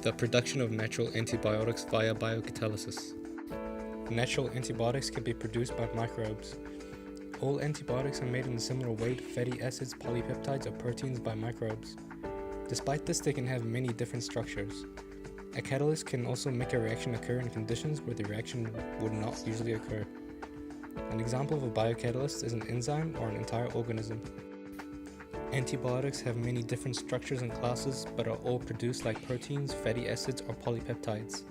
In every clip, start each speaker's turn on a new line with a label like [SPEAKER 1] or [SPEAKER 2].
[SPEAKER 1] The production of natural antibiotics via biocatalysis. Natural antibiotics can be produced by microbes. All antibiotics are made in a similar way to fatty acids, polypeptides, or proteins by microbes. Despite this, they can have many different structures. A catalyst can also make a reaction occur in conditions where the reaction would not usually occur. An example of a biocatalyst is an enzyme or an entire organism. Antibiotics have many different structures and classes, but are all produced like proteins, fatty acids, or polypeptides.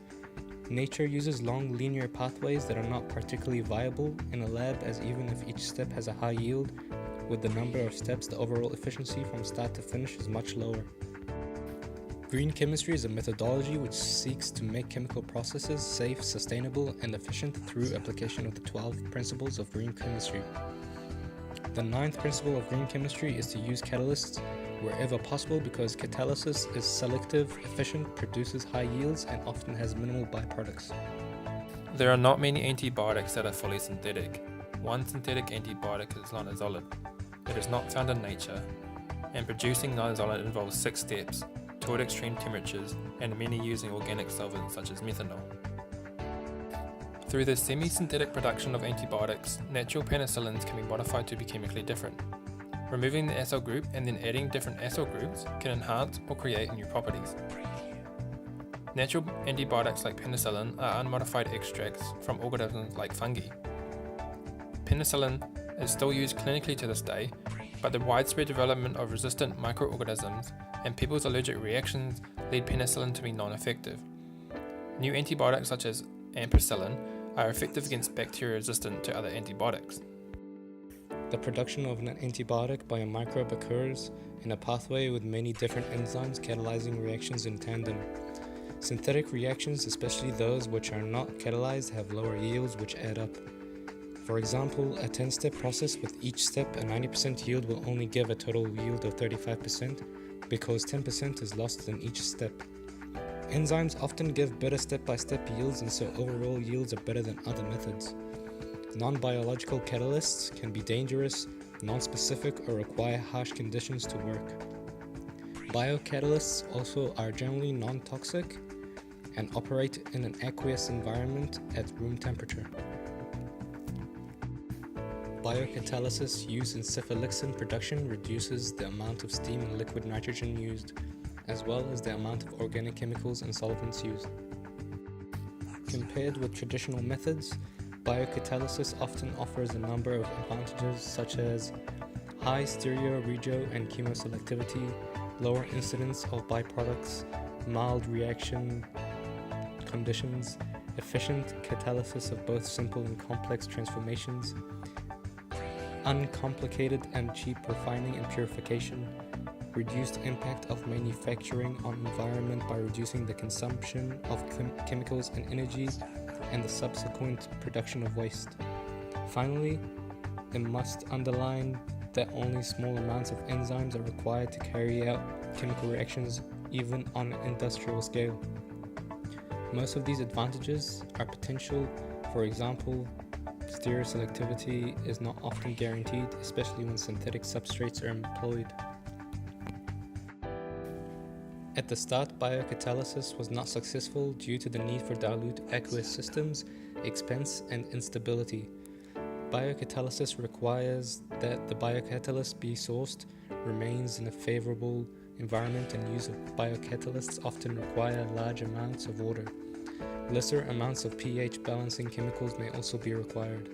[SPEAKER 1] Nature uses long linear pathways that are not particularly viable in a lab, as even if each step has a high yield, with the number of steps, the overall efficiency from start to finish is much lower. Green chemistry is a methodology which seeks to make chemical processes safe, sustainable, and efficient through application of the 12 principles of green chemistry. The 9th principle of green chemistry is to use catalysts wherever possible because catalysis is selective, efficient, produces high yields, and often has minimal byproducts.
[SPEAKER 2] There are not many antibiotics that are fully synthetic. One synthetic antibiotic is linezolid. It is not found in nature, and producing linezolid involves 6 steps, 2 at extreme temperatures, and many using organic solvents such as methanol. Through the semi-synthetic production of antibiotics, natural penicillins can be modified to be chemically different. Removing the acyl group and then adding different acyl groups can enhance or create new properties. Natural antibiotics like penicillin are unmodified extracts from organisms like fungi. Penicillin is still used clinically to this day, but the widespread development of resistant microorganisms and people's allergic reactions lead penicillin to be non-effective. New antibiotics such as ampicillin are effective against bacteria resistant to other antibiotics.
[SPEAKER 1] The production of an antibiotic by a microbe occurs in a pathway with many different enzymes catalyzing reactions in tandem. Synthetic reactions, especially those which are not catalyzed, have lower yields which add up. For example, a 10-step process with each step a 90% yield will only give a total yield of 35% because 10% is lost in each step. Enzymes often give better step-by-step yields, and so overall yields are better than other methods. Non-biological catalysts can be dangerous, non-specific, or require harsh conditions to work. Biocatalysts also are generally non-toxic and operate in an aqueous environment at room temperature. Biocatalysis used in cephalexin production reduces the amount of steam and liquid nitrogen used, as well as the amount of organic chemicals and solvents used. Compared with traditional methods, biocatalysis often offers a number of advantages such as high stereo-regio and chemoselectivity, lower incidence of byproducts, mild reaction conditions, efficient catalysis of both simple and complex transformations, uncomplicated and cheap refining and purification, reduced impact of manufacturing on environment by reducing the consumption of chemicals and energy, and the subsequent production of waste. Finally, it must underline that only small amounts of enzymes are required to carry out chemical reactions, even on an industrial scale. Most of these advantages are potential. For example, stereoselectivity is not often guaranteed, especially when synthetic substrates are employed. At the start, biocatalysis was not successful due to the need for dilute aqueous systems, expense, and instability. Biocatalysis requires that the biocatalyst be sourced, remains in a favorable environment, and use of biocatalysts often require large amounts of water. Lesser amounts of pH balancing chemicals may also be required.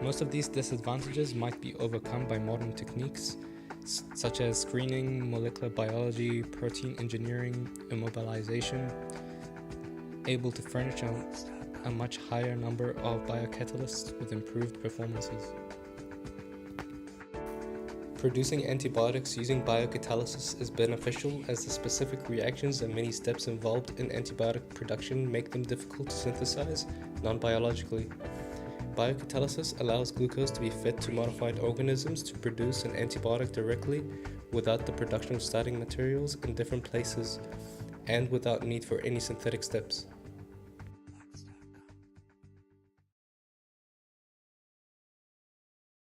[SPEAKER 1] Most of these disadvantages might be overcome by modern techniques such as screening, molecular biology, protein engineering, immobilization, able to furnish a much higher number of biocatalysts with improved performances. Producing antibiotics using biocatalysis is beneficial as the specific reactions and many steps involved in antibiotic production make them difficult to synthesize non-biologically. Biocatalysis allows glucose to be fed to modified organisms to produce an antibiotic directly without the production of starting materials in different places and without need for any synthetic steps.